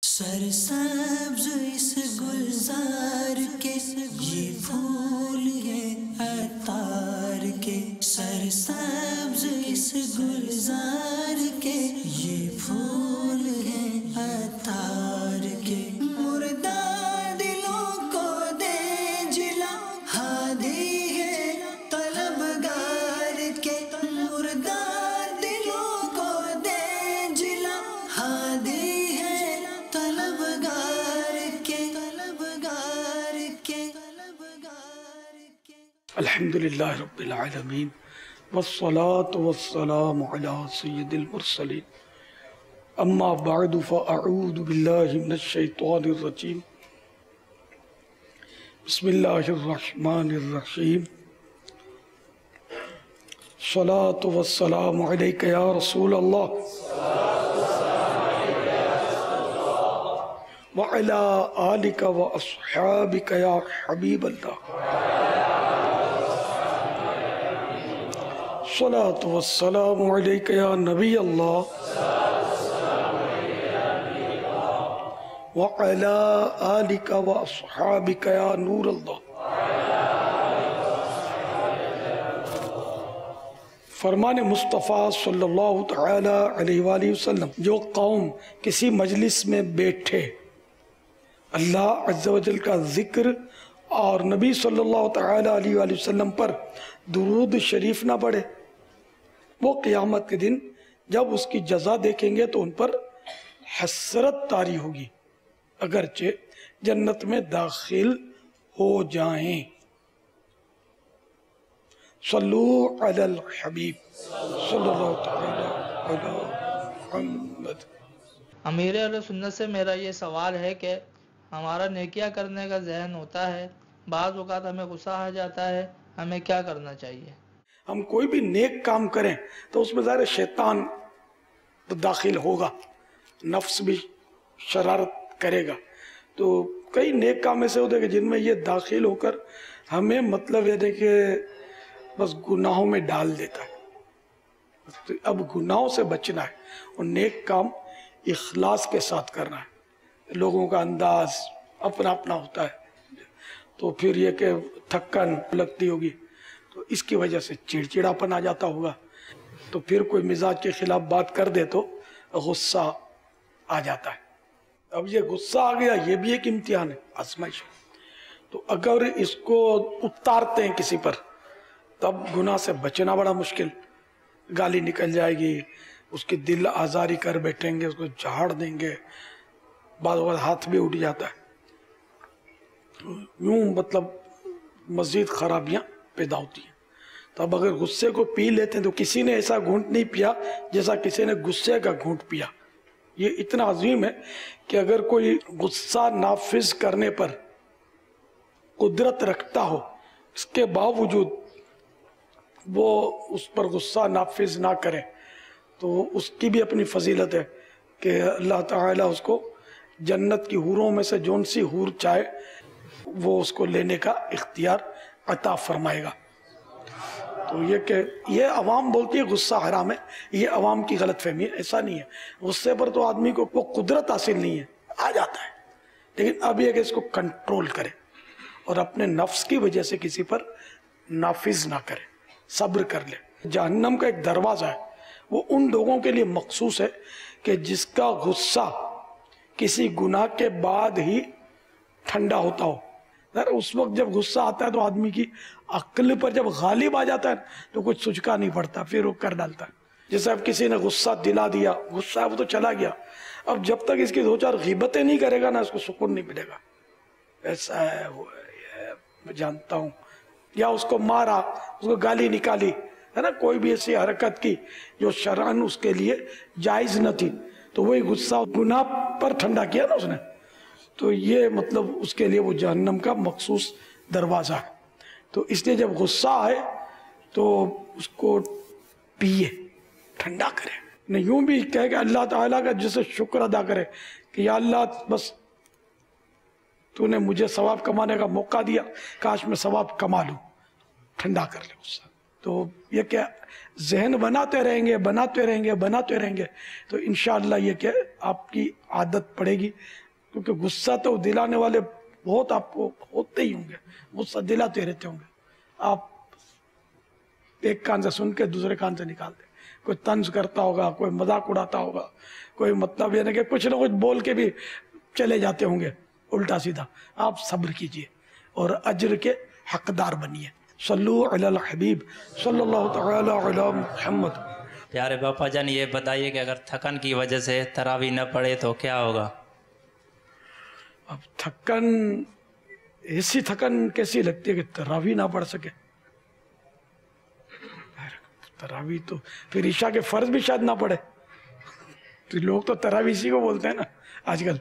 سرسبز اس گلزار کے یہ پھول ہیں عطار کے، سرسبز اس گلزار کے یہ پھول ہیں عطار کے، مردہ دلوں کو دے جلا ہادی ہے طلبگار کے، مردہ دلوں کو دے جلا ہادی الحمدللہ رب العالمین والصلاة والسلام علی سید المرسلین، اما بعد فاعوذ باللہ من الشیطان الرجیم، بسم اللہ الرحمن الرحیم، الصلاة والسلام علیک یا رسول اللہ وعلی آلک واصحابک یا حبیب اللہ، الصلاة والسلام علیک یا نبی اللہ وعلی آلک واصحابک یا نور اللہ۔ فرمان مصطفیٰ صلی اللہ تعالی علیہ وآلہ وسلم، جو قوم کسی مجلس میں بیٹھے اللہ عز و جل کا ذکر اور نبی صلی اللہ تعالی علیہ وآلہ وسلم پر درود شریف نہ پڑھے، وہ قیامت کے دن جب اس کی جزا دیکھیں گے تو ان پر حسرت طاری ہوگی، اگرچہ جنت میں داخل ہو جائیں۔ صلو علی الحبیب صلی اللہ تعالی علی محمد۔ امیر اہل سنت سے میرا یہ سوال ہے کہ ہمارا نیکیاں کرنے کا ذہن ہوتا ہے، بعض اوقات ہمیں غصہ آ جاتا ہے، ہمیں کیا کرنا چاہیے؟ ہم کوئی بھی نیک کام کریں تو اس میں ظاہر شیطان داخل ہوگا، نفس بھی شرارت کرے گا، تو کئی نیک کام ایسے ہوتے ہیں کہ جن میں یہ داخل ہو کر ہمیں مطلب یہ کہ بس گناہوں میں ڈال دیتا ہے۔ اب گناہوں سے بچنا ہے اور نیک کام اخلاص کے ساتھ کرنا ہے۔ لوگوں کا انداز اپنا اپنا ہوتا ہے، تو پھر یہ کہ تھکن لگتی ہوگی تو اس کی وجہ سے چڑچڑاپن آ جاتا ہوگا، تو پھر کوئی مزاج کے خلاف بات کر دے تو غصہ آ جاتا ہے۔ اب یہ غصہ آ گیا، یہ بھی ایک امتحان ہے، آزمائش۔ تو اگر اس کو اتارتے ہیں کسی پر تب گناہ سے بچنا بڑا مشکل، گالی نکل جائے گی، اس کی دل آزاری کر بیٹھیں گے، اس کو جھاڑ دیں گے، بعض اوقات ہاتھ بھی اٹھ جاتا ہے، یوں مطلب مزید خرابیاں پیدا ہوتی ہیں۔ تو اب اگر غصے کو پی لیتے ہیں تو کسی نے ایسا گھونٹ نہیں پیا جیسا کسی نے غصے کا گھونٹ پیا۔ یہ اتنا عظیم ہے کہ اگر کوئی غصہ نافذ کرنے پر قدرت رکھتا ہو، اس کے باوجود وہ اس پر غصہ نافذ نہ کرے تو اس کی بھی اپنی فضیلت ہے کہ اللہ تعالیٰ اس کو جنت کی حوروں میں سے جون سی حور چاہے وہ اس کو لینے کا اختیار عطا فرمائے گا۔ تو یہ کہ یہ عوام بولتی ہے غصہ حرام ہے، یہ عوام کی غلط فہمی ہے، ایسا نہیں ہے۔ غصے پر تو آدمی کو وہ قدرت حاصل نہیں ہے، آ جاتا ہے، لیکن اب یہ کہ اس کو کنٹرول کرے اور اپنے نفس کی وجہ سے کسی پر نافذ نہ کرے، صبر کر لے۔ جہنم کا ایک دروازہ ہے، وہ ان لوگوں کے لیے مخصوص ہے کہ جس کا غصہ کسی گناہ کے بعد ہی ٹھنڈا ہوتا ہو۔ اس وقت جب غصہ آتا ہے تو آدمی کی عقل پر جب غالب آ جاتا ہے تو کچھ سوچنا نہیں پڑتا، پھر وہ کر ڈالتا ہے۔ جیسے اب کسی نے غصہ دلا دیا، غصہ وہ تو چلا گیا، اب جب تک اس کی دو چار غیبتیں نہیں کرے گا نا اس کو سکون نہیں ملے گا، ایسا ہے وہ ہے میں جانتا ہوں، یا اس کو مارا، اس کو گالی نکالی ہے نا، کوئی بھی ایسی حرکت کی جو شرعاً اس کے لیے جائز نہ تھی، تو وہی غصہ گناہ پر ٹھنڈا کیا نا اس نے، تو یہ مطلب اس کے لیے وہ جہنم کا مخصوص دروازہ ہے۔ تو اس لیے جب غصہ آئے تو اس کو پیے، ٹھنڈا کرے، نہیں یوں بھی کہے کہ اللہ تعالیٰ کا جسے شکر ادا کرے کہ یا اللہ بس تو نے مجھے ثواب کمانے کا موقع دیا، کاش میں ثواب کما لوں، ٹھنڈا کر لے غصہ۔ تو یہ کہ ذہن بناتے رہیں گے تو انشاءاللہ یہ کہ آپ کی عادت پڑے گی. کیونکہ غصہ تو دلانے والے بہت آپ کو ہوتے ہی ہوں گے, غصہ دلاتے رہتے ہوں گے. آپ ایک کان سے سن کے دوسرے کان سے نکالتے, کوئی طنز کرتا ہوگا, کوئی مذاق اڑاتا ہوگا, کوئی مطلب یعنی کہ کچھ نہ کچھ بول کے بھی چلے جاتے ہوں گے الٹا سیدھا. آپ صبر کیجئے اور اجر کے حقدار بنیے. صلو علی الحبیب صلی اللہ تعالی علی محمد. پیارے باپا جان یہ بتائیے کہ اگر تھکن کی وجہ سے تراویح نہ پڑھے تو کیا ہوگا؟ اب تھکن, ایسی تھکن کیسی لگتی ہے کہ تراویح نہ پڑھ سکے؟ تراویح تو پھر عشاء کے فرض بھی شاید نہ پڑھے. تو لوگ تو تراویح اسی کو بولتے ہیں نا آج کل,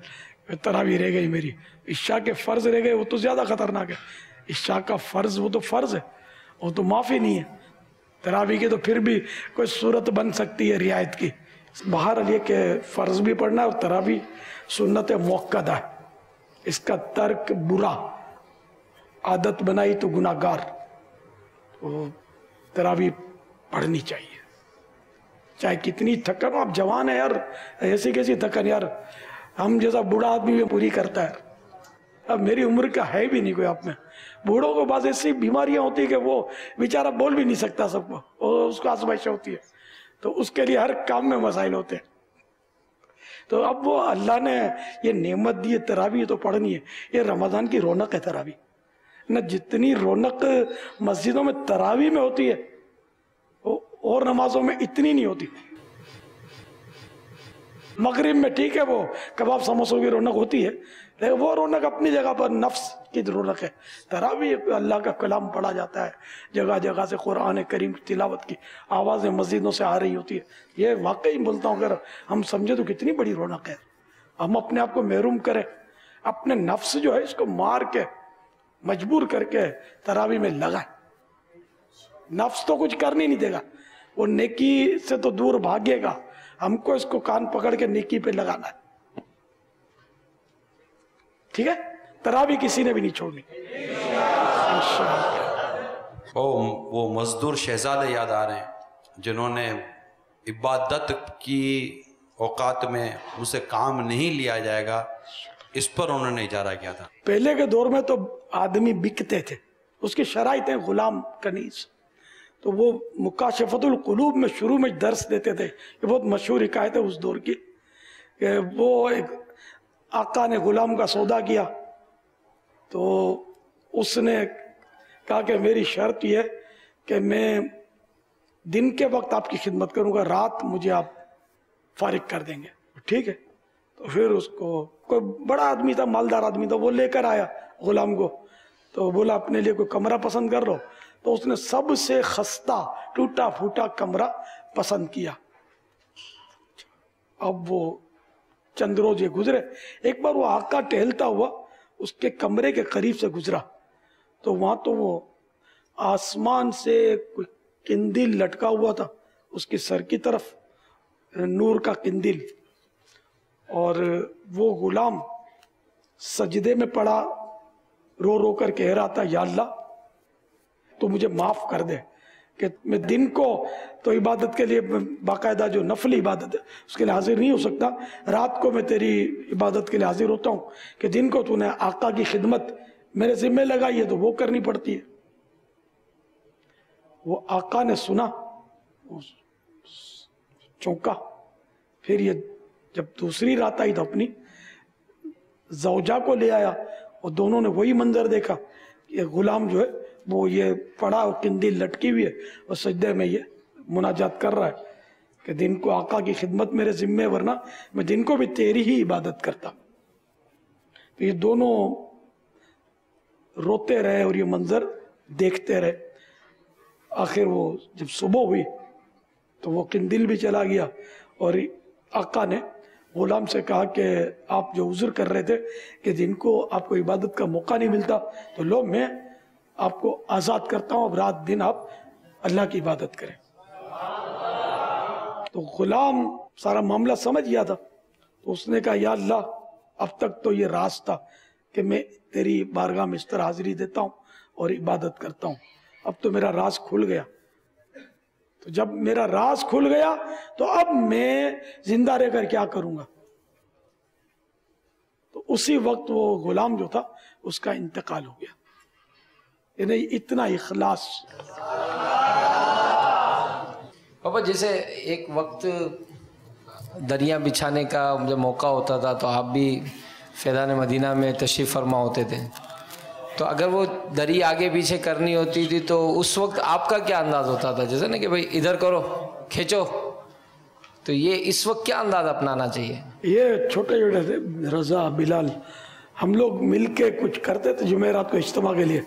تراویح رہ گئی میری. عشاء کے فرض رہ گئے وہ تو زیادہ خطرناک ہے. عشاء کا فرض وہ تو فرض ہے, وہ تو معافی نہیں ہے. تراویح کی تو پھر بھی کوئی صورت بن سکتی ہے رعایت کی. بہرحال یہ کہ فرض بھی پڑھنا ہے اور تراویح سنت موقدہ ہے, اس کا ترک برا, عادت بنائی تو گناہگار. تو تراویح پڑھنی چاہیے چاہے کتنی تھکن ہو. آپ جوان ہیں یار, ایسی کیسی تھکن یار, ہم جیسا بوڑھا آدمی بھی پوری کرتا ہے. اب میری عمر کا ہے بھی نہیں کوئی آپ میں. بوڑھوں کو بعض ایسی بیماریاں ہوتی ہیں کہ وہ بیچارہ بول بھی نہیں سکتا سب کو, اور اس کو آزمائش ہوتی ہے, تو اس کے لیے ہر کام میں مسائل ہوتے ہیں. تو اب وہ اللہ نے یہ نعمت دی ہے, تراویح تو پڑھنی ہے. یہ رمضان کی رونق ہے تراویح. نہ جتنی رونق مسجدوں میں تراویح میں ہوتی ہے اور نمازوں میں اتنی نہیں ہوتی. مغرب میں ٹھیک ہے وہ کباب سموسوں کی رونق ہوتی ہے, لیکن وہ رونق اپنی جگہ پر نفس کی رونق ہے. تراویح اللہ کا کلام پڑھا جاتا ہے, جگہ جگہ سے قرآن کریم تلاوت کی آوازیں مسجدوں سے آ رہی ہوتی ہے. یہ واقعی بولتا ہوں, اگر ہم سمجھے تو کتنی بڑی رونق ہے. ہم اپنے آپ کو محروم کریں, اپنے نفس جو ہے اس کو مار کے مجبور کر کے تراویح میں لگائیں. نفس تو کچھ کرنے نہیں دے گا, وہ نیکی سے تو دور بھاگے گا. ہم کو اس کو کان پکڑ کے نیکی پہ لگانا ہے. ٹھیک ہے, تراویح کسی نے بھی نہیں چھوڑنی. وہ مزدور شہزادے یاد آ رہے ہیں جنہوں نے عبادت کی اوقات میں ان سے کام نہیں لیا جائے گا, اس پر انہوں نے اجارہ کیا تھا. پہلے کے دور میں تو آدمی بکتے تھے, اس کی شرائطیں غلام کنیز. تو وہ مکاشفت القلوب میں شروع میں درس دیتے تھے. یہ بہت مشہور حکایت ہے اس دور کی, کہ وہ ایک آقا نے غلام کا سودا کیا, تو اس نے کہا کہ میری شرط یہ کہ میں دن کے وقت آپ کی خدمت کروں گا, رات مجھے آپ فارغ کر دیں گے. ٹھیک ہے. تو پھر اس کو کوئی بڑا آدمی تھا, مالدار آدمی تھا, وہ لے کر آیا غلام کو. تو بولا اپنے لیے کوئی کمرہ پسند کر لو. تو اس نے سب سے خستہ ٹوٹا پھوٹا کمرہ پسند کیا. اب وہ چند روز یہ گزرے, ایک بار وہ آقا ٹہلتا ہوا اس کے کمرے کے قریب سے گزرا, تو وہاں تو وہ آسمان سے کوئی قندیل لٹکا ہوا تھا اس کی سر کی طرف, نور کا قندیل. اور وہ غلام سجدے میں پڑا, رو رو کر کہہ رہا تھا, یا اللہ تو مجھے معاف کر دے کہ میں دن کو تو عبادت کے لیے باقاعدہ جو نفل عبادت ہے اس کے لیے حاضر نہیں ہو سکتا, رات کو میں تیری عبادت کے لیے حاضر ہوتا ہوں کہ دن کو تو نے آقا کی خدمت میرے ذمہ لگائی ہے تو وہ کرنی پڑتی ہے. وہ آقا نے سنا, چونکا. پھر یہ جب دوسری رات آئی تو اپنی زوجہ کو لے آیا, اور دونوں نے وہی منظر دیکھا, یہ غلام جو ہے وہ یہ پڑا اور قندیل لٹکی ہوئی ہے اور سجدے میں یہ مناجات کر رہا ہے کہ دن کو آقا کی خدمت میرے ذمہ, ورنہ میں دن کو بھی تیری ہی عبادت کرتا. تو یہ دونوں روتے رہے اور یہ منظر دیکھتے رہے. آخر وہ جب صبح ہوئی تو وہ قندیل بھی چلا گیا, اور آقا نے غلام سے کہا کہ آپ جو عذر کر رہے تھے کہ جن کو آپ کو عبادت کا موقع نہیں ملتا, تو لو میں آپ کو آزاد کرتا ہوں, اب رات دن آپ اللہ کی عبادت کریں. تو غلام سارا معاملہ سمجھ گیا تھا, تو اس نے کہا یا اللہ اب تک تو یہ راز تھا کہ میں تیری بارگاہ میں اس طرح حاضری دیتا ہوں اور عبادت کرتا ہوں, اب تو میرا راز کھل گیا. تو جب میرا راز کھل گیا تو اب میں زندہ رہ کر کیا کروں گا؟ تو اسی وقت وہ غلام جو تھا اس کا انتقال ہو گیا. یعنی اتنا اخلاص. پاپا جیسے ایک وقت دریا بچھانے کا جب موقع ہوتا تھا تو آپ بھی فیضان مدینہ میں تشریف فرما ہوتے تھے، تو اگر وہ دری آگے پیچھے کرنی ہوتی تھی تو اس وقت آپ کا کیا انداز ہوتا تھا؟ جیسے نا کہ بھائی ادھر کرو، کھینچو، تو یہ اس وقت کیا انداز اپنانا چاہیے؟ یہ چھوٹے چھوٹے تھے، رضا، بلال، ہم لوگ مل کے کچھ کرتے تھے جمعرات کو اجتماع کے لیے.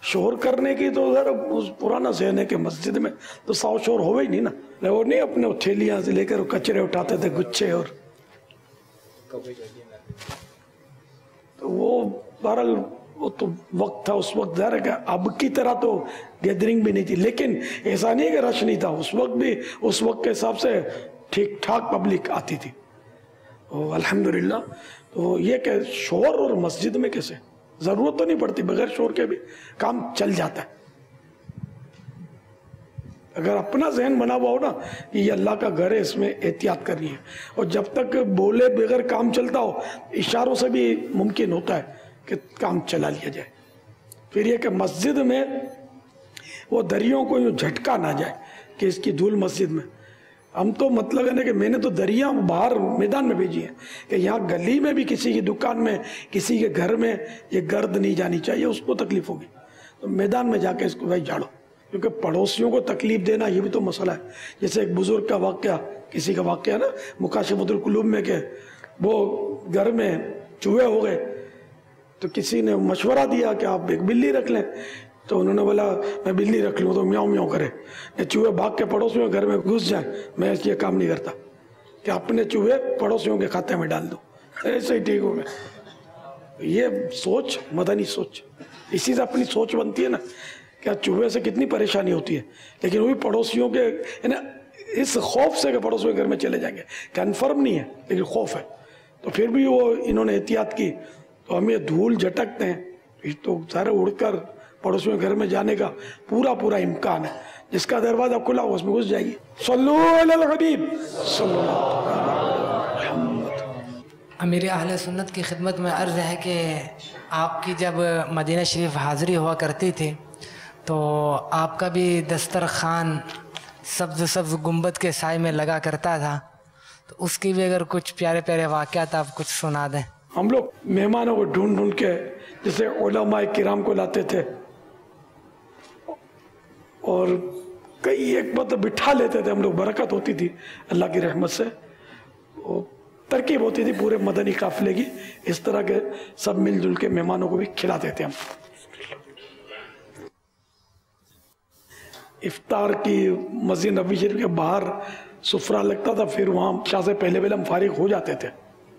شور کرنے کی تو ذرا پرانا ذہن ہے کہ مسجد میں تو 100 شور ہوئے ہی نہیں نا. وہ نہیں اپنے تھیلیاں سے لے کر کچرے اٹھاتے تھے، گچھے، اور تو وہ بہرحال وہ تو وقت تھا. اس وقت ظاہر ہے کہ اب کی طرح تو گیدرنگ بھی نہیں تھی، لیکن ایسا نہیں کہ رش نہیں تھا. اس وقت بھی اس وقت کے حساب سے ٹھیک ٹھاک پبلک آتی تھی الحمدللہ. تو یہ کہ شور اور مسجد میں کیسے، ضرورت تو نہیں پڑتی، بغیر شور کے بھی کام چل جاتا ہے. اگر اپنا ذہن بنا ہوا ہو نا کہ یہ اللہ کا گھر ہے، اس میں احتیاط کرنی ہے. اور جب تک بولے بغیر کام چلتا ہو، اشاروں سے بھی ممکن ہوتا ہے کہ کام چلا لیا جائے. پھر یہ کہ مسجد میں وہ دریوں کو یوں جھٹکا نہ جائے کہ اس کی دھول مسجد میں. ہم تو مطلب ہے نا کہ میں نے تو دریاں باہر میدان میں بھیجی ہیں کہ یہاں گلی میں بھی کسی کی دکان میں، کسی کے گھر میں یہ گرد نہیں جانی چاہیے، اس کو تکلیف ہوگی. تو میدان میں جا کے اس کو بھائی جھاڑو، کیونکہ پڑوسیوں کو تکلیف دینا یہ بھی تو مسئلہ ہے. جیسے ایک بزرگ کا واقعہ، کسی کا واقعہ نا مکاشفۃ القلوب میں، کہ وہ گھر میں چوہے ہو گئے تو کسی نے مشورہ دیا کہ آپ ایک بلی رکھ لیں. تو انہوں نے بولا میں بلی رکھ لوں تو میاؤں میاؤں کرے، چوہے بھاگ کے پڑوسیوں کے گھر میں گھس جائیں. میں یہ کام نہیں کرتا کہ اپنے چوہے پڑوسیوں کے کھاتے میں ڈال دوں، ایسے ہی ٹھیک ہوں میں. یہ سوچ مدنی سوچ، اسی سے اپنی سوچ بنتی ہے نا. کیا چوہے سے کتنی پریشانی ہوتی ہے، لیکن وہی پڑوسیوں کے اس خوف سے کہ پڑوسیوں کے گھر میں چلے جائیں گے. کنفرم نہیں ہے لیکن خوف ہے. تو پھر بھی وہ انہوں نے احتیاط کی. تو ہم یہ دھول جھٹکتے ہیں تو سارے اڑ کر پڑوسیوں کے گھر میں جانے کا پورا امکان ہے. جس کا دروازہ کھلا ہو اس میں گھس جائے گی. صلو علی الحبیب صلی اللہ علیہ وسلم. امیر اہل سنت کی خدمت میں عرض ہے کہ آپ کی جب مدینہ شریف حاضری ہوا کرتی تھی تو آپ کا بھی دسترخوان سبز گنبد کے سائے میں لگا کرتا تھا، تو اس کی بھی اگر کچھ پیارے واقعات آپ کچھ سنا دیں. ہم لوگ مہمانوں کو ڈھونڈ کے جیسے علماء کرام کو لاتے تھے اور کئی ایک بات بٹھا لیتے تھے ہم لوگ. برکت ہوتی تھی اللہ کی رحمت سے، ترکیب ہوتی تھی پورے مدنی قافلے کی. اس طرح کے سب مل جل کے مہمانوں کو بھی کھلاتے تھے ہم. افطار کی مسجد نبوی شریف کے باہر سفرہ لگتا تھا، پھر وہاں شاہ سے پہلے ہم فارغ ہو جاتے تھے.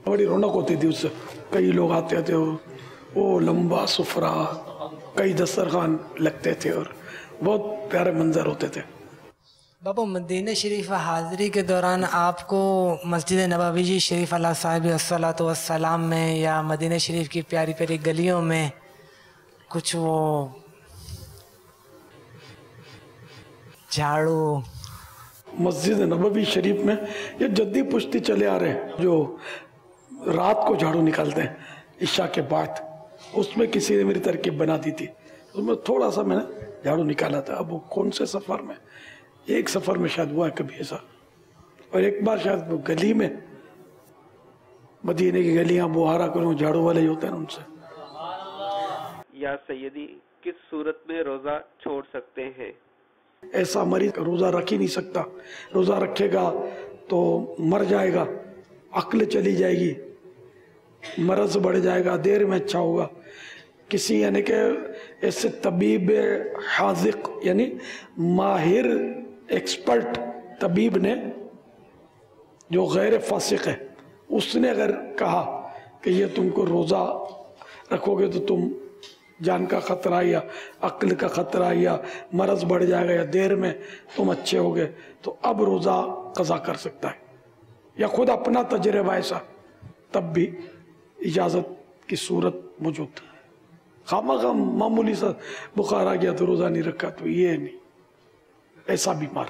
بڑی رونق ہوتی تھی اس سے. کئی لوگ آتے تھے، وہ لمبا سفرہ، کئی دسترخوان لگتے تھے اور بہت پیارے منظر ہوتے تھے. بابا مدینہ شریف حاضری کے دوران آپ کو مسجد نبوی شریف علیہ صاحب الصلاۃ والسلام میں یا مدینہ شریف کی پیاری گلیوں میں کچھ وہ جھاڑو؟ مسجد نبوی شریف میں یہ جدی پشتی چلے آ رہے ہیں جو رات کو جھاڑو نکالتے ہیں عشاء کے بعد. اس میں کسی نے میری ترکیب بنا دی تھی، اس میں تھوڑا سا میں نے جھاڑو نکالا تھا. اب وہ کون سے سفر میں، ایک سفر میں شاید ہوا ہے کبھی ایسا، اور ایک بار شاید وہ گلی میں، مدینے کی گلیاں بہارا کروں جھاڑو والے ہی ہوتے ہیں ان سے. یا سیدی کس صورت میں روزہ چھوڑ سکتے ہیں؟ ایسا مریض روزہ رکھ ہی نہیں سکتا. روزہ رکھے گا تو مر جائے گا، عقل چلی جائے گی، مرض بڑھ جائے گا، دیر میں اچھا ہوگا. کسی یعنی کہ ایسے طبیب حاذق یعنی ماہر ایکسپرٹ طبیب نے جو غیر فاسق ہے، اس نے اگر کہا کہ یہ تم کو روزہ رکھو گے تو تم جان کا خطرہ یا عقل کا خطرہ یا مرض بڑھ جائے گا یا دیر میں تم اچھے ہوگے، تو اب روزہ قضا کر سکتا ہے. یا خود اپنا تجربہ ایسا، تب بھی اجازت کی صورت موجود. خامخواہ معمولی سا بخار آ گیا تو روزہ نہیں رکھا تو یہ نہیں. ایسا بیمار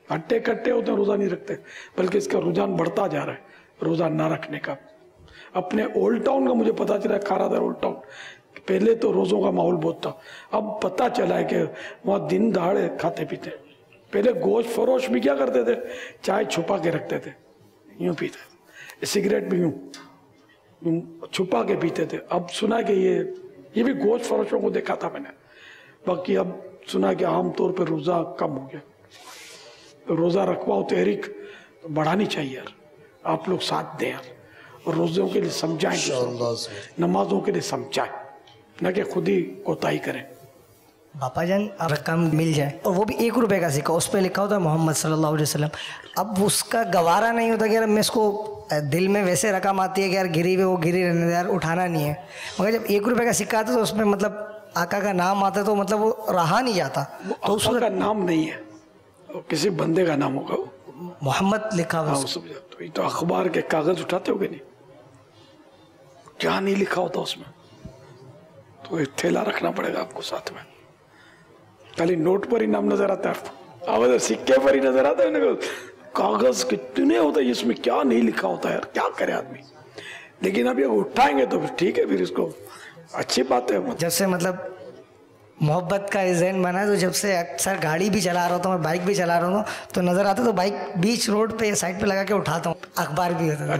ہٹے کٹے ہوتے ہیں روزہ نہیں رکھتے، بلکہ اس کا رجحان بڑھتا جا رہا ہے روزہ نہ رکھنے کا. اپنے اولڈ ٹاؤن کا مجھے پتا چلا، کھارا دار اولڈ ٹاؤن، پہلے تو روزوں کا ماحول بہت تھا، اب پتا چلا ہے کہ وہاں دن دہاڑے کھاتے پیتے. پہلے گوشت فروش بھی کیا کرتے تھے، چائے چھپا کے رکھتے تھے، یوں پیتے تھے، سگریٹ بھی یوں چھپا کے پیتے تھے. اب سنا کہ یہ بھی گوشت فروشوں کو دیکھا تھا میں نے. باقی اب سنا کہ عام طور پہ روزہ کم ہو گیا. روزہ رکھواؤ، تحریک بڑھانی چاہیے یار، آپ لوگ ساتھ دیں یار، اور روزوں کے لیے سمجھائیں، نمازوں کے لیے سمجھائیں، نہ کہ خود ہی کوتاہی کریں. باپا جان رقم مل جائے اور وہ بھی 1 روپے کا سکہ، اس پہ لکھا ہوتا ہے محمد صلی اللہ علیہ وسلم. اب اس کا گوارا نہیں ہوتا کہ یار میں اس کو، دل میں ویسے رقم آتی ہے کہ یار گری ہوئے وہ گری رہنے دے یار، اٹھانا نہیں ہے. مگر جب 1 روپے کا سکہ آتا تو اس میں مطلب آقا کا نام آتا تو مطلب وہ رہا نہیں جاتا. تو اس کا نام نہیں ہے، کسی بندے کا نام ہوگا، محمد لکھا ہوا. تو یہ تو اخبار کے کاغذ اٹھاتے ہو گے نہیں، کیا نہیں لکھا ہوتا اس میں. تو ایک تھیلا رکھنا پڑے گا آپ کو ساتھ میں. خالی نوٹ پر ہی نام نظر آتا ہے، آپ سکے پر ہی نظر آتا ہے، کاغذ کتنے ہوتا ہے اس میں، کیا نہیں لکھا ہوتا ہے، کیا کرے آدمی. لیکن اب یہ اٹھائیں گے تو پھر ٹھیک ہے، پھر اس کو اچھی بات ہے. جب سے مطلب محبت کا ذہن بنا ہے تو جب سے اکثر گاڑی بھی چلا رہا ہوتا ہوں اور بائک بھی چلا رہا ہوں تو نظر آتا تو بائک بیچ روڈ پہ سائڈ پہ لگا کے اٹھاتا ہوں. اخبار بھی ہوتا ہے،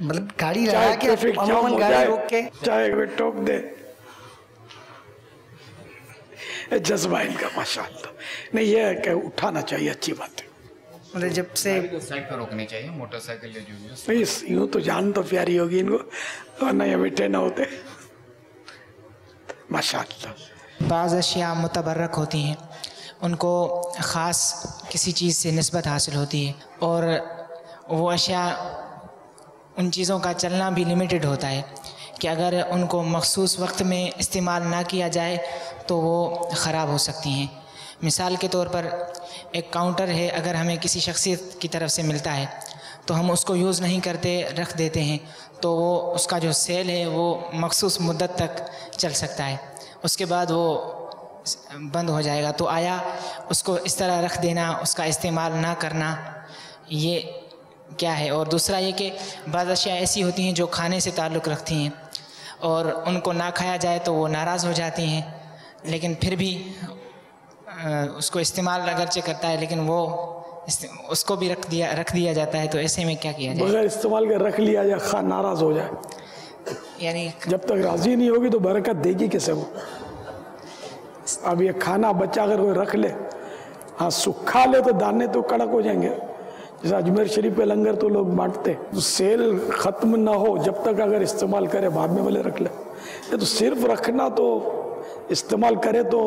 مطلب گاڑی لگا کے عموماً گاڑی روک کے چاہے ٹوک دے. جذبہ ان کا ماشاءاللہ. نہیں یہ ہے کہ اٹھانا چاہیے، اچھی بات ہے. مطلب جب سے سائیڈ پہ روکنی چاہیے، موٹر سائیکل جو نہیں یوں تو جان تو پیاری ہوگی ان کو، ورنہ یہ بیٹھے نہ ہوتے. ماشاءاللہ. بعض اشیاء متبرک ہوتی ہیں، ان کو خاص کسی چیز سے نسبت حاصل ہوتی ہے، اور وہ اشیاء، ان چیزوں کا چلنا بھی لمیٹڈ ہوتا ہے کہ اگر ان کو مخصوص وقت میں استعمال نہ کیا جائے تو وہ خراب ہو سکتی ہیں. مثال کے طور پر ایک کاؤنٹر ہے، اگر ہمیں کسی شخصیت کی طرف سے ملتا ہے تو ہم اس کو یوز نہیں کرتے، رکھ دیتے ہیں، تو وہ اس کا جو سیل ہے وہ مخصوص مدت تک چل سکتا ہے، اس کے بعد وہ بند ہو جائے گا. تو آیا اس کو اس طرح رکھ دینا، اس کا استعمال نہ کرنا، یہ کیا ہے؟ اور دوسرا یہ کہ بعض اشیاء ایسی ہوتی ہیں جو کھانے سے تعلق رکھتی ہیں اور ان کو نہ کھایا جائے تو وہ ناراض ہو جاتی ہیں، لیکن پھر بھی اس کو استعمال اگرچہ کرتا ہے لیکن وہ اس کو بھی رکھ دیا جاتا ہے. تو ایسے میں کیا کیا جائے؟ بغیر استعمال کے رکھ لیا جائے، خواہ ناراض ہو جائے، یعنی جب تک راضی نہیں ہوگی تو برکت دے گی کسے وہ. اب یہ کھانا بچہ اگر کوئی رکھ لے، ہاں سکھا لے تو دانے تو کڑک ہو جائیں گے. جیسے اجمیر شریف پہ لنگر تو لوگ بانٹتے، تو سیل ختم نہ ہو جب تک اگر استعمال کرے، بعد میں بھلے رکھ لے. یہ تو صرف رکھنا، تو استعمال کرے تو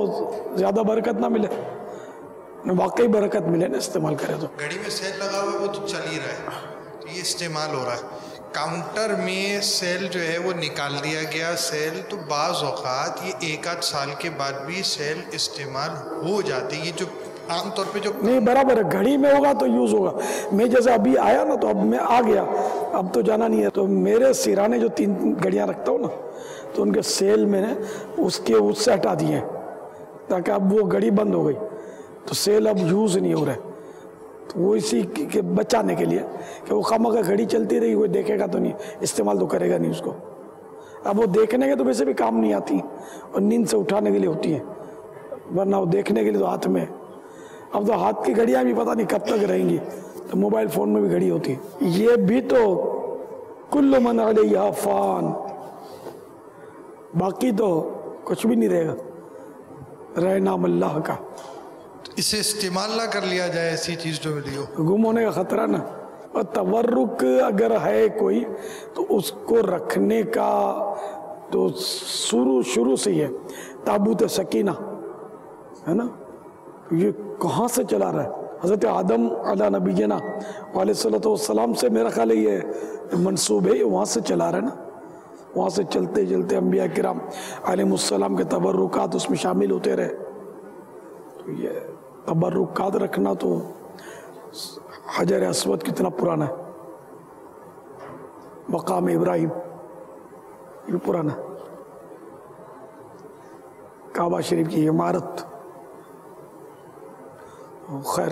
زیادہ برکت نہ ملے، واقعی برکت ملے نا استعمال کرے تو. گھڑی میں سیل لگا ہوا ہے وہ تو چل ہی رہا ہے، تو یہ استعمال ہو رہا ہے. کاؤنٹر میں سیل جو ہے وہ نکال دیا گیا سیل، تو بعض اوقات یہ 1 سال کے بعد بھی سیل استعمال ہو جاتی ہے. یہ جو عام طور پہ جو نہیں برابر ہے، گھڑی میں ہوگا تو یوز ہوگا. میں جیسے ابھی آیا نا تو اب میں آ گیا، اب تو جانا نہیں ہے، تو میرے سیرانے جو 3 گھڑیاں رکھتا ہوں نا، تو ان کے سیل میں نے اس سے ہٹا دیے تاکہ اب وہ گھڑی بند ہو گئی، تو سیل اب یوز نہیں ہو رہا ہے. تو وہ اسی کے بچانے کے لیے کہ وہ خامخواہ گھڑی چلتی رہی، کوئی دیکھے گا تو نہیں، استعمال تو کرے گا نہیں اس کو. اب وہ دیکھنے کے تو ویسے بھی کام نہیں آتی، اور نیند سے اٹھانے کے لیے ہوتی ہیں، ورنہ وہ دیکھنے کے لیے تو ہاتھ میں. اب تو ہاتھ کی گھڑیاں بھی پتہ نہیں کب تک رہیں گی، تو موبائل فون میں بھی گھڑی ہوتی ہے. یہ بھی تو کل من علیہا فان، باقی تو کچھ بھی نہیں رہے گا، رہے نام اللہ کا. اسے استعمال نہ کر لیا جائے ایسی چیز جو ملی ہو، گم ہونے کا خطرہ نا. اور تورک اگر ہے کوئی تو اس کو رکھنے کا تو شروع سے ہی ہے. تابوت سکینہ ہے نا، یہ کہاں سے چلا رہا ہے؟ حضرت آدم علیہ نبینا علیہ السلام سے میرا خیال ہے یہ منصوب ہے، وہاں سے چلا رہا ہے نا. وہاں سے چلتے چلتے انبیاء کرام علیہ السلام کے تبرکات اس میں شامل ہوتے رہے. تو یہ تبرکات رکھنا تو حجر اسود کتنا پرانا ہے، مقام ابراہیم یہ پرانا ہے، کعبہ شریف کی عمارت. خیر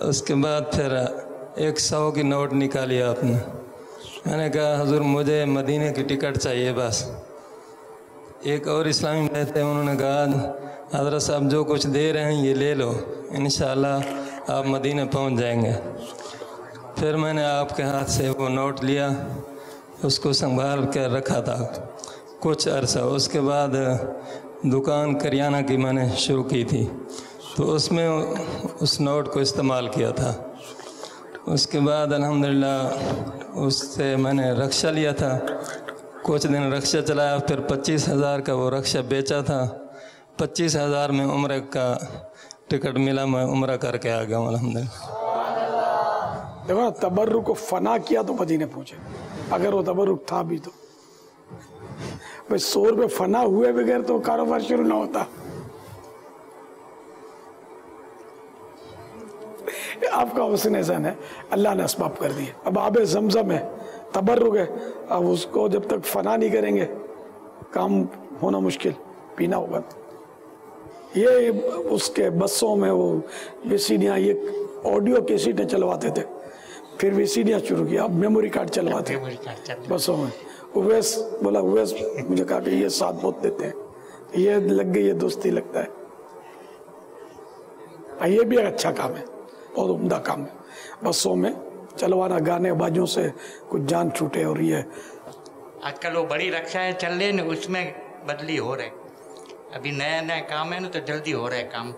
اس کے بعد پھر 100 کی نوٹ نکالی آپ نے. میں نے کہا حضور مجھے مدینے کی ٹکٹ چاہیے بس. ایک اور اسلامی بھائی تھے, انہوں نے کہا حضرت صاحب جو کچھ دے رہے ہیں یہ لے لو, انشاءاللہ آپ مدینہ پہنچ جائیں گے. پھر میں نے آپ کے ہاتھ سے وہ نوٹ لیا, اس کو سنبھال کر رکھا تھا کچھ عرصہ. اس کے بعد دکان کریانہ کی میں نے شروع کی تھی, تو اس میں اس نوٹ کو استعمال کیا تھا. اس کے بعد الحمدللہ اس سے میں نے رکشہ لیا تھا, کچھ دن رکشہ چلایا, پھر 25,000 کا وہ رکشہ بیچا تھا. 25,000 میں عمرہ کا ٹکٹ ملا, میں عمرہ کر کے آ گیا ہوں الحمدللہ. دیکھو نا, تبرک کو فنا کیا تو مدینے پہنچے. اگر وہ تبرک تھا بھی تو بھائی 100 روپے فنا ہوئے بغیر تو کاروبار شروع نہ ہوتا. آپ کا حسن احسان ہے, اللہ نے اسباب کر دیے. اب آب زمزم ہے, تبرک ہے, اب اس کو جب تک فنا نہیں کریں گے کام ہونا مشکل, پینا ہوگا. یہ اس کے بسوں میں وہ ویسیڈیاں, یہ آڈیو کیسیٹیں چلواتے تھے, پھر ویسیڈیاں شروع کیا, اب میموری کارڈ چلواتے بسوں میں. اویس بولا, اویس مجھے کہا کہ یہ ساتھ بہت دیتے ہیں, یہ لگ گئی, یہ دوستی لگتا ہے. یہ بھی ایک اچھا کام ہے, بہت عمدہ کام ہے. بسوں میں چلوانا, گانے بازوں سے کچھ جان چھوٹے. اور یہ آج کل وہ بڑی رکشائیں چل رہی ہیں, اس میں بدلی ہو رہے, ابھی نیا نیا کام ہے نا, تو جلدی ہو رہا ہے کام.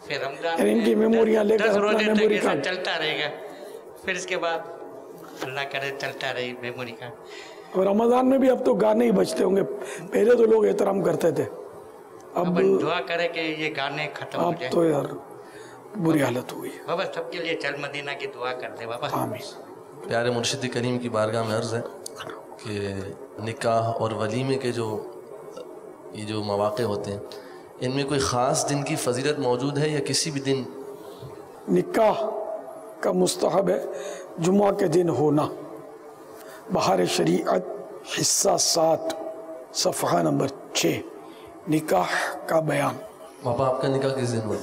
پھر رمضان ان کی میموریاں لے کر 10 روزے تک میموری ایسا کارڈ چلتا رہے گا, پھر اس کے بعد اللہ کرے چلتا رہے میموری کارڈ. اور رمضان میں بھی اب تو گانے ہی بجتے ہوں گے, پہلے تو لوگ احترام کرتے تھے, اب دعا کرے کہ یہ گانے ختم ہو اب جائے. تو یار بری حالت ہوئی ہے. بابا سب کے لیے چل مدینہ کی دعا کر دے بابا. پیارے مرشد کریم کی بارگاہ میں عرض ہے کہ نکاح اور ولیمے کے یہ جو مواقع ہوتے ہیں, ان میں کوئی خاص دن کی فضیلت موجود ہے یا کسی بھی دن؟ نکاح کا مستحب ہے جمعہ کے دن ہونا. بہار شریعت حصہ 7 صفحہ نمبر 6, نکاح کا بیان. بابا آپ کا نکاح کس دن ہوا؟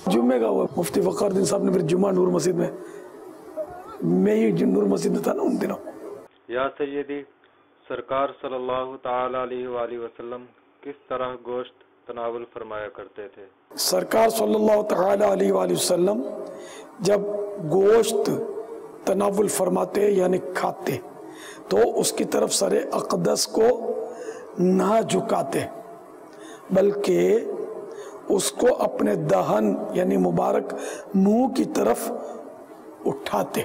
جمعے کا ہوا. مفتی فخر الدین صاحب نے پھر جمعہ نور مسجد میں, میں ہی نور مسجد میں تھا نا ان دنوں. یا سیدی, سرکار صلی اللہ تعالی علیہ وآلہ وسلم کس طرح گوشت تناول فرمایا کرتے تھے؟ سرکار صلی اللہ تعالی علیہ وآلہ وسلم جب گوشت تناول فرماتے یعنی کھاتے تو اس کی طرف سر اقدس کو نہ جھکاتے, بلکہ اس کو اپنے دہن یعنی مبارک منہ کی طرف اٹھاتے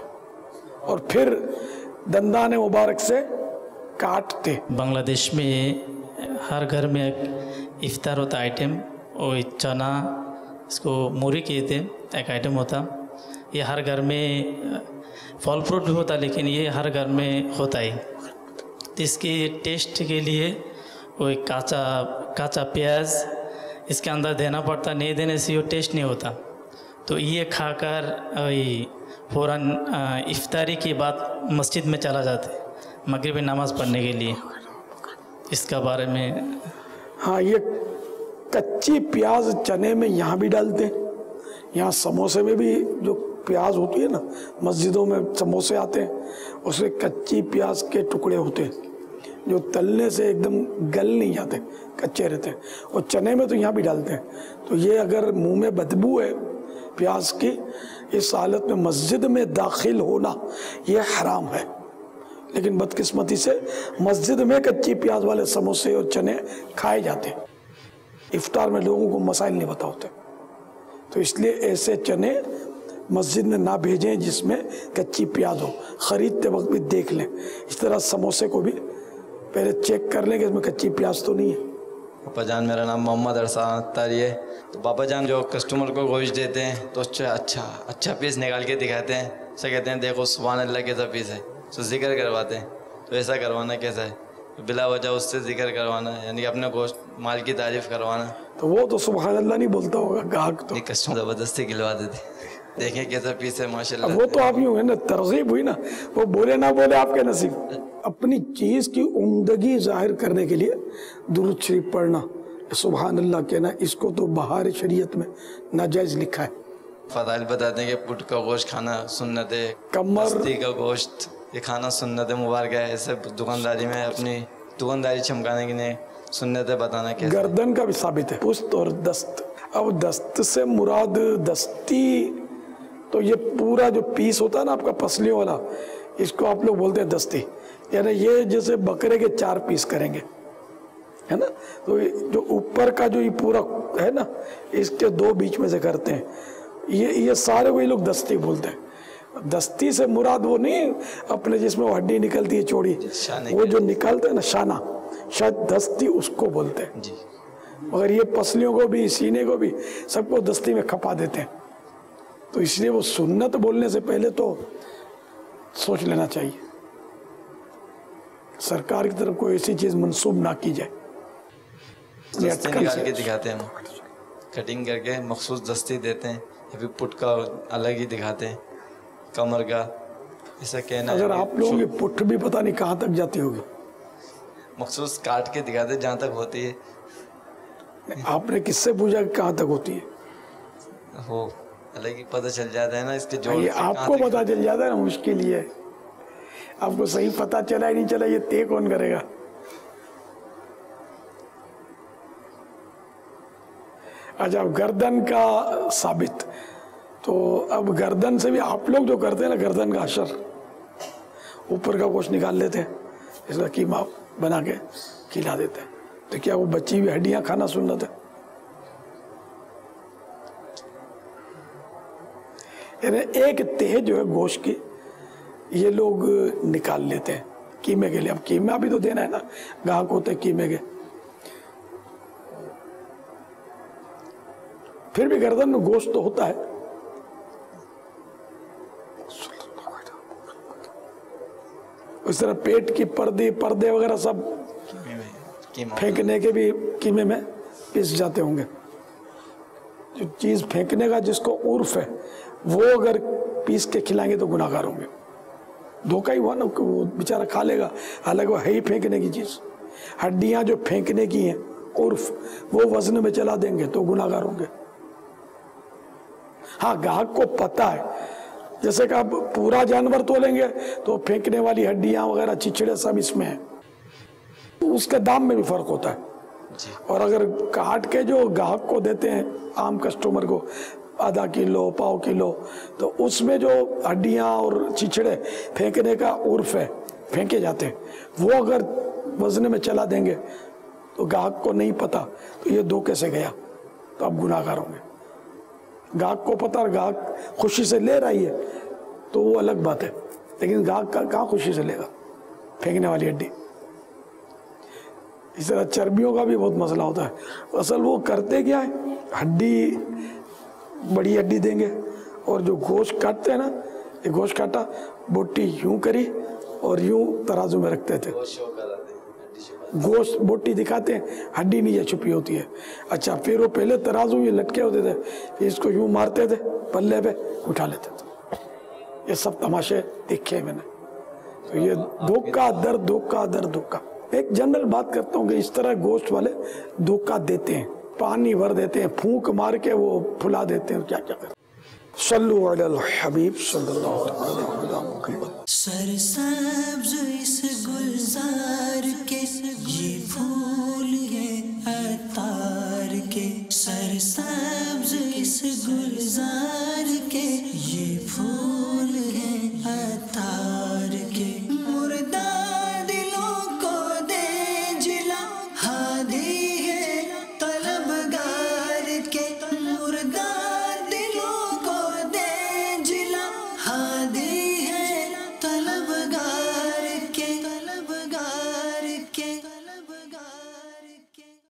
اور پھر دندان مبارک سے کاٹتے. بنگلہ دیش میں ہر گھر میں ایک افطار ہوتا آئٹم, وہ چنا, اس کو موری کہتے ہیں, ایک آئٹم ہوتا. یہ ہر گھر میں پھل فروٹ بھی ہوتا, لیکن یہ ہر گھر میں ہوتا ہے. تو اس کے ٹیسٹ کے لیے وہ کاچا پیاز اس کے اندر دینا پڑتا, نہیں دینے سے وہ ٹیسٹ نہیں ہوتا. تو یہ کھا کر فوراً افطاری کے بعد مسجد میں چلا جاتے مغربی نماز پڑھنے کے لیے. اس کا بارے میں ہاں, یہ کچی پیاز چنے میں یہاں بھی ڈالتے ہیں. یہاں سموسے میں بھی جو پیاز ہوتی ہے نا, مسجدوں میں سموسے آتے ہیں, اس میں کچی پیاز کے ٹکڑے ہوتے ہیں جو تلنے سے ایک دم گل نہیں جاتے, کچے رہتے ہیں. اور چنے میں تو یہاں بھی ڈالتے ہیں. تو یہ اگر منہ میں بدبو ہے پیاز کی, اس حالت میں مسجد میں داخل ہونا یہ حرام ہے. لیکن بدقسمتی سے مسجد میں کچی پیاز والے سموسے اور چنے کھائے جاتے ہیں. افطار میں لوگوں کو مسائل نہیں پتہ ہوتے, تو اس لیے ایسے چنے مسجد میں نہ بھیجیں جس میں کچی پیاز ہو. خریدتے وقت بھی دیکھ لیں. اس طرح سموسے کو بھی پہلے چیک کر لیں کہ اس میں کچی پیاز تو نہیں ہے. پاپا جان میرا نام محمد ارسان اختر ہے. تو پاپا جان جو کسٹمر کو گوشت دیتے ہیں تو اچھا پیس نکال کے دکھاتے ہیں, اسے کہتے ہیں دیکھو سبحان اللہ کیسا پیس ہے, تو ذکر کرواتے ہیں. تو ایسا کروانا کیسا ہے؟ بلا وجہ اس سے ذکر کروانا, یعنی اپنے گوشت مال کی تعریف کروانا. تو وہ تو سبحان اللہ نہیں بولتا ہوگا گاہک, تو کسٹمر زبردستی گلوا دیتے, دیکھیں کیسا پیس ہے ماشاءاللہ. وہ تو آپ یوں ہے نا, ترغیب ہوئی نا, وہ بولے نہ بولے آپ کے نصیب. اپنی چیز کی عمدگی ظاہر کرنے کے لیے درود شریف پڑھنا, سبحان اللہ کہنا, اس کو تو بہار شریعت میں ناجائز لکھا ہے. فضائل بتاتے ہیں کہ پٹ کا گوشت کھانا سنت ہے، دستی کا گوشت یہ کھانا سنت مبارک ہے. ایسے دکانداری میں اپنی دکانداری چمکانے کے لیے سنتیں بتانا کیسے. گردن کا بھی ثابت ہے، پشت اور دست. اب دست سے مراد دستی تو یہ پورا جو پیس ہوتا ہے نا آپ کا پسلیوں والا، اس کو آپ لوگ بولتے ہیں دستی. یعنی یہ جیسے بکرے کے 4 پیس کریں گے ہے نا، تو جو اوپر کا جو یہ پورا ہے نا اس کے 2 بیچ میں سے کرتے ہیں، یہ سارے کو یہ لوگ دستی بولتے ہیں. دستی سے مراد وہ نہیں اپنے جس میں وہ ہڈی نکلتی ہے چوڑی، وہ جو نکالتے ہیں نا شانہ، شاید دستی اس کو بولتے ہیں. مگر یہ پسلیوں کو بھی سینے کو بھی سب کو دستی میں کھپا دیتے ہیں. تو اس لیے وہ سنت بولنے سے پہلے تو سوچ لینا چاہیے، سرکار کی طرف کوئی ایسی چیز منسوب نہ کی جائے. دستی نکال کے دکھاتے ہیں، کٹنگ کر کے مخصوص دستی دیتے ہیں، یا پھر پٹ کا الگ ہی دکھاتے ہیں، کمر کا ایسا کہنا. اگر آپ لوگوں کی پٹھ بھی پتہ نہیں کہاں تک جاتی ہوگی، مخصوص کاٹ کے دکھاتے جہاں تک ہوتی ہے. آپ نے کس سے پوچھا کہ کہاں تک ہوتی ہے؟ وہ الگ ہی پتہ چل جاتا ہے نا اس کے جوڑ سے. آپ کو پتہ چل جاتا ہے نا، مشکل یہ ہے آپ کو صحیح پتہ چلا ہی نہیں چلا، یہ طے کون کرے گا. اچھا گردن کا ثابت، تو اب گردن سے بھی آپ لوگ جو کرتے ہیں نا گردن کا حشر، اوپر کا گوشت نکال لیتے ہیں، اس کا قیمہ بنا کے کھلا دیتے ہیں. تو کیا وہ بچی ہوئی ہڈیاں کھانا سنت ہے؟ یعنی ایک تہ جو ہے گوشت کی یہ لوگ نکال لیتے ہیں قیمے کے لیے. اب قیمہ بھی تو دینا ہے نا، گاہک ہوتے ہیں قیمے کے. پھر بھی گردن میں گوشت تو ہوتا ہے. اس طرح پیٹ کی پردے وغیرہ سب پھینکنے کے بھی قیمے میں پس جاتے ہوں گے. جو چیز پھینکنے کا جس کو عرف ہے وہ اگر پیس کے کھلائیں گے تو گناہ گار ہوں گے. دھوکہ ہی ہوا نا کہ وہ بیچارہ کھا لے گا، حالانکہ وہ ہے ہی پھینکنے کی چیز. ہڈیاں جو پھینکنے کی ہیں عرف، وہ وزن میں چلا دیں گے تو گناہ گار ہوں گے. ہاں گاہک کو پتہ ہے، جیسے کہ آپ پورا جانور تولیں گے تو پھینکنے والی ہڈیاں وغیرہ چچڑے سب اس میں ہیں، اس کے دام میں بھی فرق ہوتا ہے. اور اگر کاٹ کے جو گاہک کو دیتے ہیں عام کسٹمر کو آدھا کلو پاؤ کلو، تو اس میں جو ہڈیاں اور چچڑے پھینکنے کا عرف ہے پھینکے جاتے ہیں، وہ اگر وزن میں چلا دیں گے تو گاہک کو نہیں پتا تو یہ دھوکے سے گیا تو آپ گناہ گار ہوں گے. گاہک کو پتا اور گاہک خوشی سے لے رہی ہے تو وہ الگ بات ہے، لیکن گاہک کہاں خوشی سے لے گا پھینکنے والی ہڈی. اس طرح چربیوں کا بھی بہت مسئلہ ہوتا ہے. اصل وہ کرتے کیا ہے، ہڈی بڑی ہڈی دیں گے اور جو گوشت کاٹتے ہیں نا، یہ گوشت کاٹا بوٹی یوں کری اور یوں ترازو میں رکھتے تھے. گوشت بوٹی دکھاتے ہیں، ہڈی نیچے چھپی ہوتی ہے. اچھا پھر وہ پہلے ترازو یہ لٹکے ہوتے تھے، پھر اس کو یوں مارتے تھے پلے پہ اٹھا لیتے تھے. یہ سب تماشے دیکھے میں نے. تو یہ دھوکہ در دھوکہ در دھوکہ. ایک جنرل بات کرتا ہوں کہ اس طرح گوشت والے دھوکہ دیتے ہیں، پانی بھر دیتے ہیں، پھونک مار کے وہ پھلا دیتے ہیں، کیا کیا کرتے ہیں. صلو علی الحبیب صلی اللہ علیہ وسلم. سرسبز اس گلزار